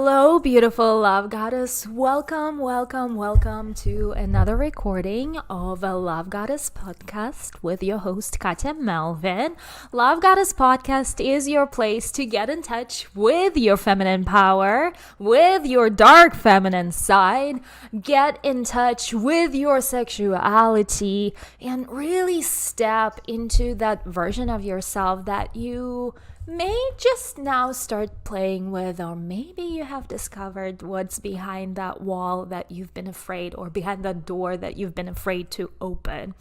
Hello, beautiful Love Goddess. Welcome to another recording of a Lovegodesss podcast with your host, Katya Melvin. Lovegodesss podcast is your place to get in touch with your feminine power, with your dark feminine side, get in touch with your sexuality, and really step into that version of yourself that you may just now start playing with, or maybe you have discovered what's behind that wall that you've been afraid, or behind that door that you've been afraid to open.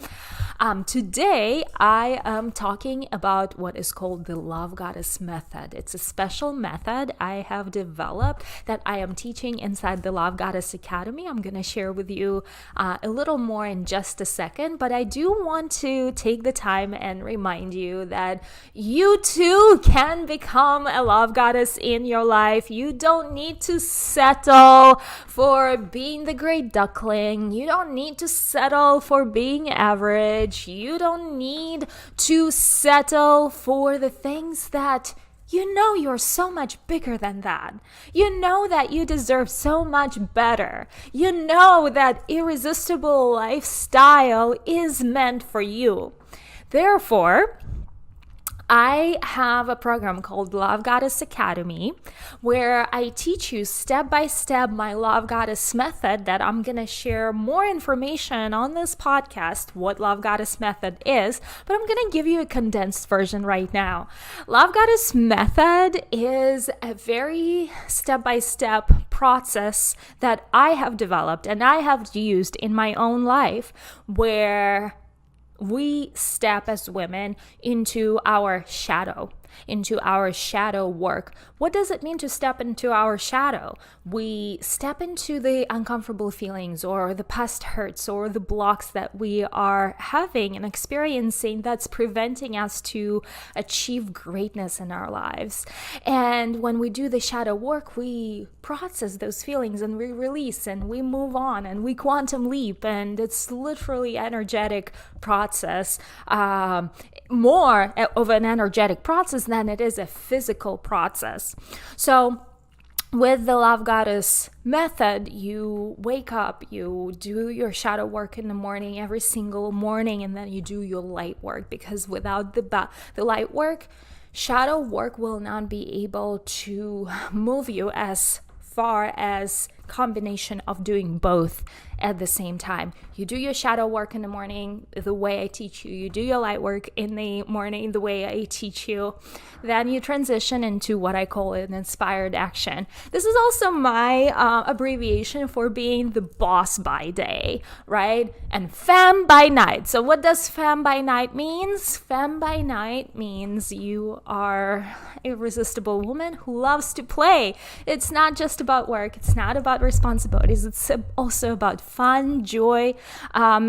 Today, I am talking about what is called the Lovegodesss Method. It's a special method I have developed that I am teaching inside the Lovegodesss Academy. I'm going to share with you a little more in just a second, but I do want to take the time and remind you that you too can become a love goddess in your life. You don't need to settle for being the great duckling. You don't need to settle for being average. You don't need to settle for the things that you know you're so much bigger than that. You know that you deserve so much better. You know that irresistible lifestyle is meant for you. Therefore, I have a program called Lovegodesss Academy where I teach you step by step my Lovegodesss Method that I'm going to share more information on this podcast, what Lovegodesss Method is, but I'm going to give you a condensed version right now. Lovegodesss Method is a very step-by-step process that I have developed and I have used in my own life where we step as women into our shadow work. What does it mean to step into our shadow? We step into the uncomfortable feelings or the past hurts or the blocks that we are having and experiencing that's preventing us to achieve greatness in our lives. And when we do the shadow work, we process those feelings and we release and we move on and we quantum leap, and it's literally energetic process, more of an energetic process than it is a physical process. So with the Lovegodesss Method, you wake up, you do your shadow work in the morning, every single morning, and then you do your light work, because without the light work, shadow work will not be able to move you as far as combination of doing both at the same time. You do your shadow work in the morning the way I teach you. You do your light work in the morning the way I teach you. Then you transition into what I call an inspired action. This is also my abbreviation for being the boss by day, right? And femme by night. So what does femme by night means? Femme by night means you are a irresistible woman who loves to play. It's not just about work. It's not about responsibilities. It's also about fun, joy.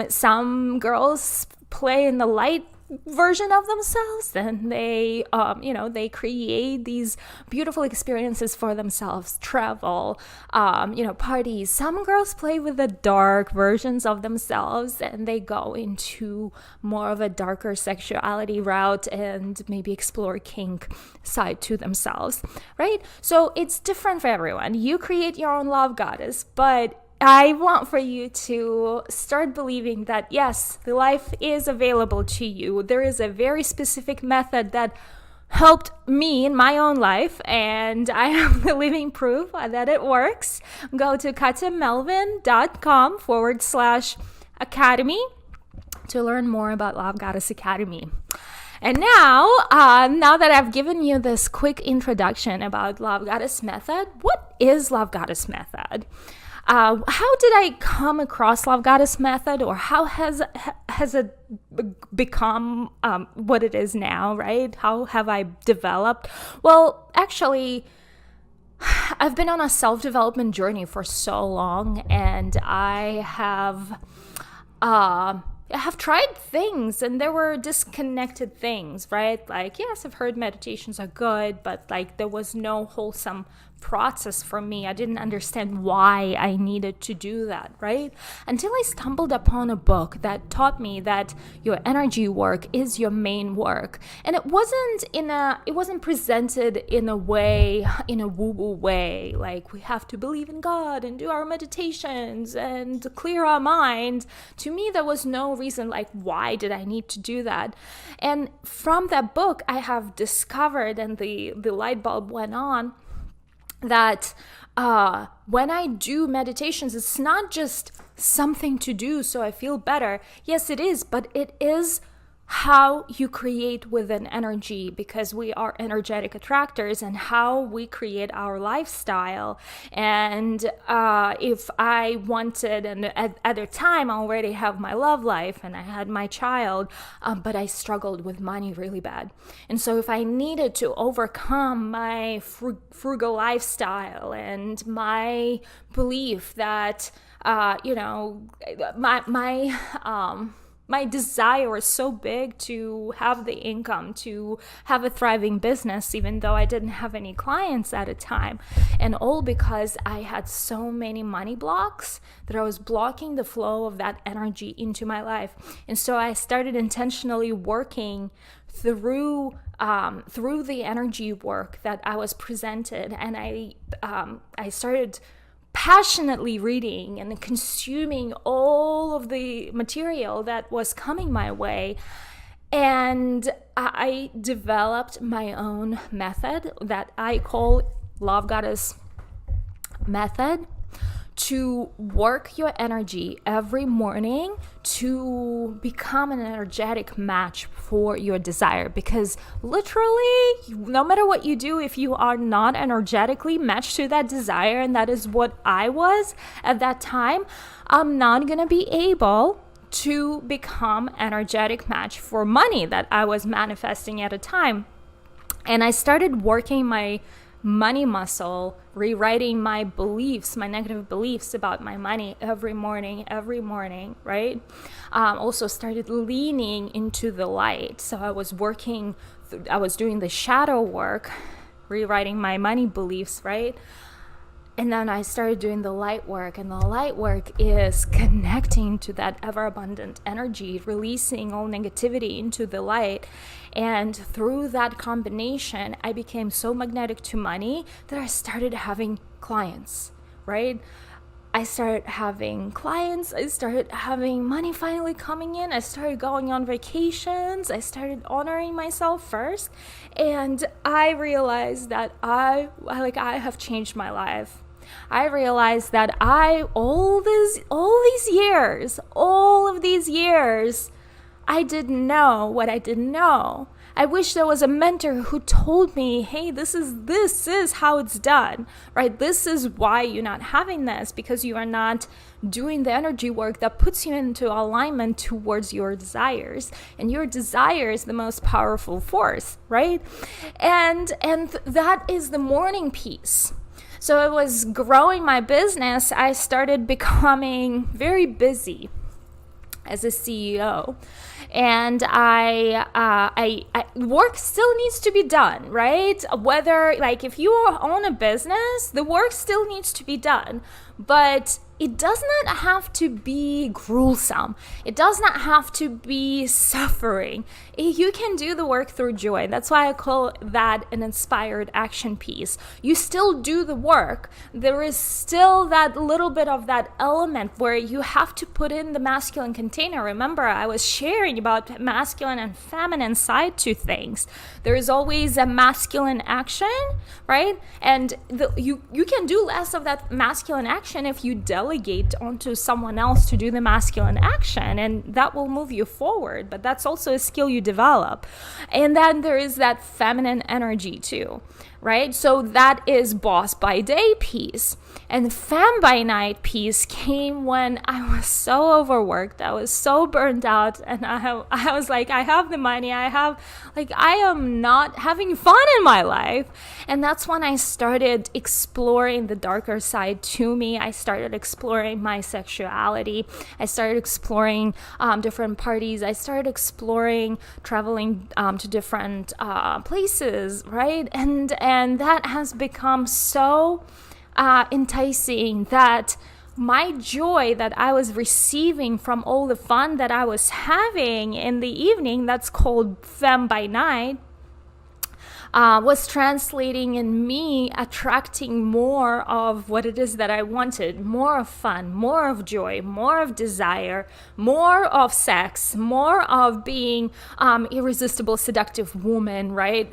Some girls play in the light version of themselves, and they create these beautiful experiences for themselves, travel, parties. Some girls play with the dark versions of themselves, and they go into more of a darker sexuality route and maybe explore kink side to themselves, right? So it's different for everyone. You create your own love goddess, but I want for you to start believing that, yes, the life is available to you. There is a very specific method that helped me in my own life, and I have the living proof that it works. Go to katyamelvin.com/academy to learn more about Lovegodesss Academy. And now that I've given you this quick introduction about Lovegodesss Method, what is Lovegodesss Method? How did I come across Lovegodesss Method, or how has it become what it is now, right? How have I developed? Well, actually, I've been on a self-development journey for so long, and I have tried things, and there were disconnected things, right? Like, yes, I've heard meditations are good, but like there was no wholesome process for me. I didn't understand why I needed to do that, right? Until I stumbled upon a book that taught me that your energy work is your main work. And it wasn't presented in a woo-woo way, like we have to believe in God and do our meditations and clear our mind. To me, there was no reason, like, why did I need to do that? And from that book, I have discovered, and the light bulb went on, that when I do meditations, it's not just something to do so I feel better. Yes, it is, but it is how you create with an energy, because we are energetic attractors, and how we create our lifestyle. And if I wanted, and at the time I already have my love life and I had my child, but I struggled with money really bad. And so if I needed to overcome my frugal lifestyle and my belief that my desire is so big to have the income, to have a thriving business, even though I didn't have any clients at a time. And all because I had so many money blocks that I was blocking the flow of that energy into my life. And so I started intentionally working through the energy work that I was presented. And I started passionately reading and consuming all of the material that was coming my way. And I developed my own method that I call Lovegodesss Method, to work your energy every morning to become an energetic match for your desire. Because literally, no matter what you do, if you are not energetically matched to that desire, and that is what I was at that time, I'm not going to be able to become energetic match for money that I was manifesting at a time. And I started working my money muscle, rewriting my beliefs, my negative beliefs about my money every morning, right? Also started leaning into the light. So I was doing the shadow work, rewriting my money beliefs, right? And then I started doing the light work, and the light work is connecting to that ever-abundant energy, releasing all negativity into the light. And through that combination, I became so magnetic to money that I started having clients, right? I started having clients, I started having money finally coming in, I started going on vacations, I started honoring myself first, and I realized that I have changed my life. I realized that all of these years, I didn't know what I didn't know. I wish there was a mentor who told me, hey, this is how it's done, right? This is why you're not having this, because you are not doing the energy work that puts you into alignment towards your desires. And your desire is the most powerful force, right? And that is the morning piece. So I was growing my business. I started becoming very busy as a CEO. And I work still needs to be done, right? Whether, like, if you own a business, the work still needs to be done, but it does not have to be gruesome. It does not have to be suffering. You can do the work through joy. That's why I call that an inspired action piece. You still do the work. There is still that little bit of that element where you have to put in the masculine container. Remember, I was sharing about masculine and feminine side to things. There is always a masculine action, right? And you can do less of that masculine action if you delegate onto someone else to do the masculine action, and that will move you forward. But that's also a skill you develop. And then there is that feminine energy too, right? So that is boss by day piece. And femme by night piece came when I was so overworked. I was so burned out. And I was like, I have the money. I am not having fun in my life. And that's when I started exploring the darker side to me. I started exploring my sexuality. I started exploring different parties. I started exploring traveling to different places, right? And And that has become so enticing that my joy that I was receiving from all the fun that I was having in the evening, that's called femme by night, was translating in me attracting more of what it is that I wanted, more of fun, more of joy, more of desire, more of sex, more of being irresistible, seductive woman, right?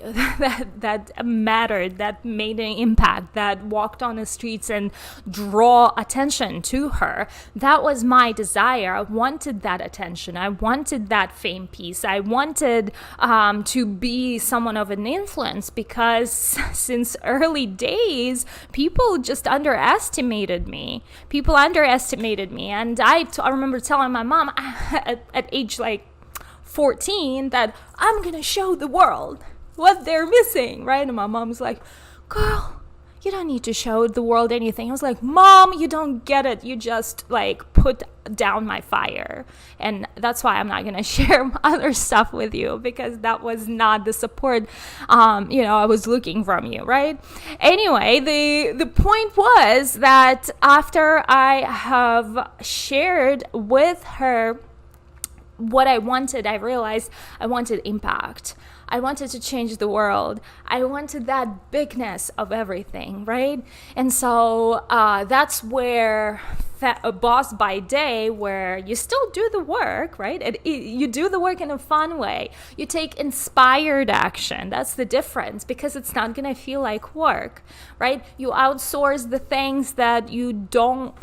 that mattered, that made an impact, that walked on the streets and draw attention to her. That was my desire. I wanted that attention. I wanted that fame piece. I wanted to be someone of an influence, because since early days, people just underestimated me. And I remember telling my mom at age like 14 that I'm going to show the world what they're missing, right? And my mom's like, girl, you don't need to show the world anything. I was like, Mom, you don't get it. You just like put down my fire. And that's why I'm not going to share other stuff with you, because that was not the support, I was looking from you, right? Anyway, the point was that after I have shared with her what I wanted, I realized I wanted impact. I wanted to change the world. I wanted that bigness of everything, right? And so that's where a boss by day, where you still do the work, right? You do the work in a fun way. You take inspired action. That's the difference, because it's not going to feel like work, right? You outsource the things that you don't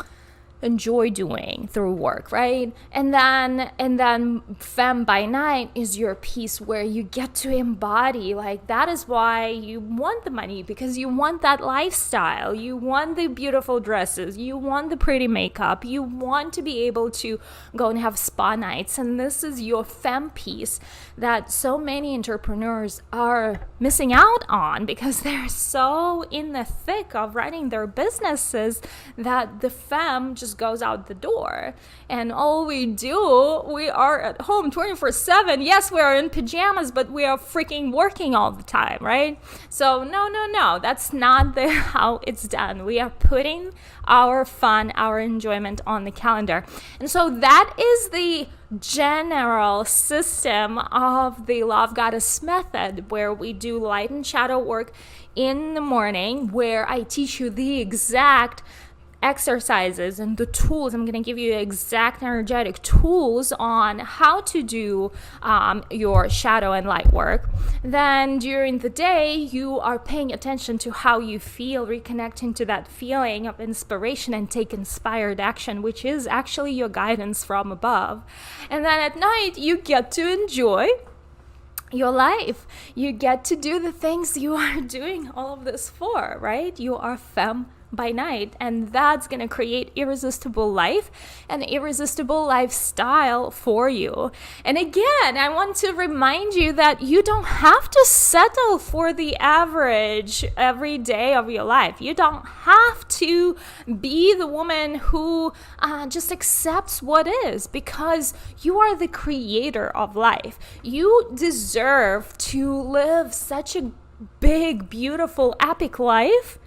enjoy doing through work, right? And then femme by night is your piece where you get to embody, like, that is why you want the money, because you want that lifestyle, you want the beautiful dresses, you want the pretty makeup, you want to be able to go and have spa nights. And this is your femme piece that so many entrepreneurs are missing out on, because they're so in the thick of running their businesses that the femme just goes out the door. And all we are at home 24/7. Yes, we are in pajamas, but we are freaking working all the time, right? So no, that's not how it's done. We are putting our fun, our enjoyment on the calendar. And so that is the general system of the Lovegodesss Method, where we do light and shadow work in the morning, where I teach you the exact exercises and the tools. I'm going to give you exact energetic tools on how to do your shadow and light work. Then during the day, you are paying attention to how you feel, reconnecting to that feeling of inspiration, and take inspired action, which is actually your guidance from above. And then at night, you get to enjoy your life. You get to do the things you are doing all of this for, right? You are femme by night, and that's going to create irresistible life and irresistible lifestyle for you. And again, I want to remind you that you don't have to settle for the average every day of your life. You don't have to be the woman who just accepts what is, because you are the creator of life. You deserve to live such a big, beautiful, epic life.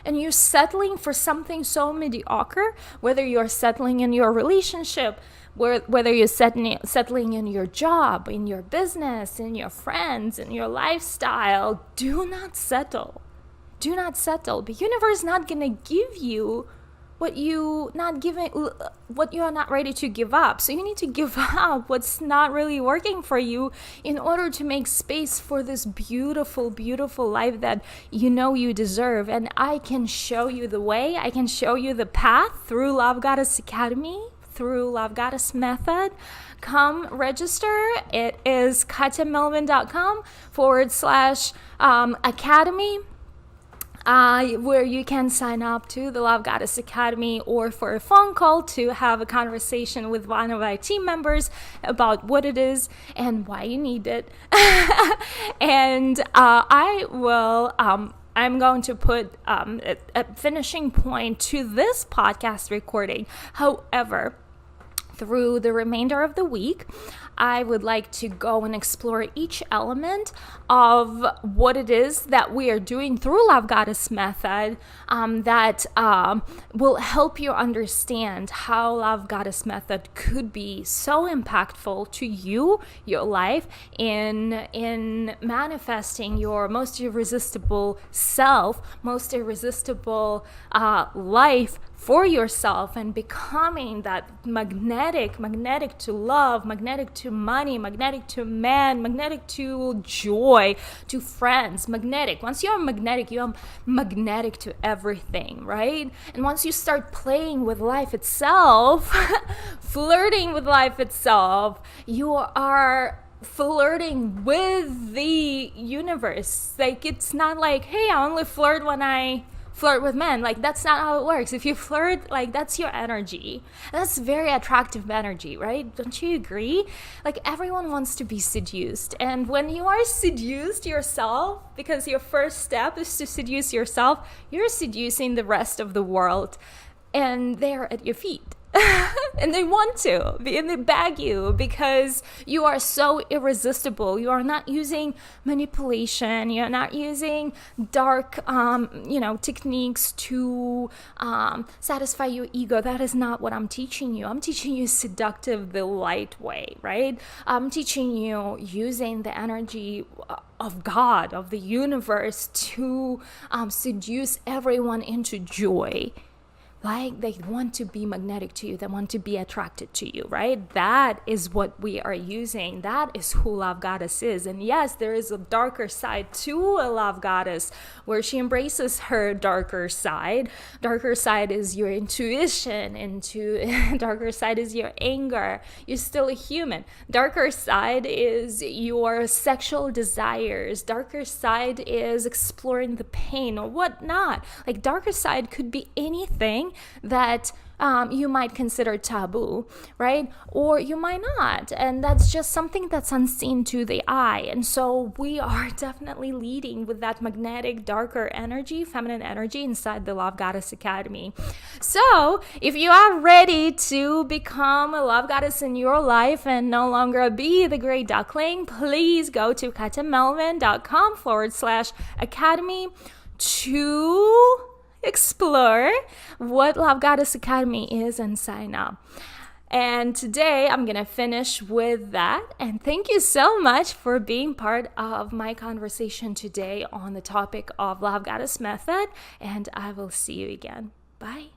And you're settling for something so mediocre, whether you're settling in your relationship, whether you're settling in your job, in your business, in your friends, in your lifestyle. Do not settle. Do not settle. The universe is not going to give you what you are not ready to give up. So you need to give up what's not really working for you in order to make space for this beautiful, beautiful life that you know you deserve. And I can show you the way. I can show you the path through Lovegodesss Academy, through Lovegodesss Method. Come register. It is katyamelvin.com/academy. Where you can sign up to the Lovegodesss Academy, or for a phone call to have a conversation with one of our team members about what it is and why you need it. And I'm going to put a finishing point to this podcast recording. However, through the remainder of the week, I would like to go and explore each element of what it is that we are doing through Lovegodesss Method that will help you understand how Lovegodesss Method could be so impactful to you, your life, in manifesting your most irresistible self, most irresistible life for yourself, and becoming that magnetic to love, magnetic to money, magnetic to man, magnetic to joy, to friends, magnetic. Once you're magnetic to everything, right? And once you start playing with life itself, flirting with life itself, you are flirting with the universe. Like, it's not like, hey, I only flirt when I flirt with men. Like, that's not how it works. If you flirt, like, that's your energy. And that's very attractive energy, right? Don't you agree? Like, everyone wants to be seduced. And when you are seduced yourself, because your first step is to seduce yourself, you're seducing the rest of the world. And they're at your feet. And they want to, and they beg you because you are so irresistible. You are not using manipulation. You're not using dark, techniques to satisfy your ego. That is not what I'm teaching you. I'm teaching you seductive, the light way, right? I'm teaching you using the energy of God, of the universe, to seduce everyone into joy. Like, they want to be magnetic to you. They want to be attracted to you, right? That is what we are using. That is who Lovegodesss is. And yes, there is a darker side to a Lovegodesss where she embraces her darker side. Darker side is your intuition. Darker side is your anger. You're still a human. Darker side is your sexual desires. Darker side is exploring the pain or whatnot. Like, darker side could be anything that you might consider taboo, right? Or you might not. And that's just something that's unseen to the eye. And so we are definitely leading with that magnetic, darker energy, feminine energy inside the Lovegodesss Academy. So if you are ready to become a Lovegodesss in your life and no longer be the gray duckling, please go to katamelvin.com/academy to explore what Lovegodesss Academy is and sign up. And today I'm going to finish with that. And thank you so much for being part of my conversation today on the topic of Lovegodesss Method. And I will see you again. Bye.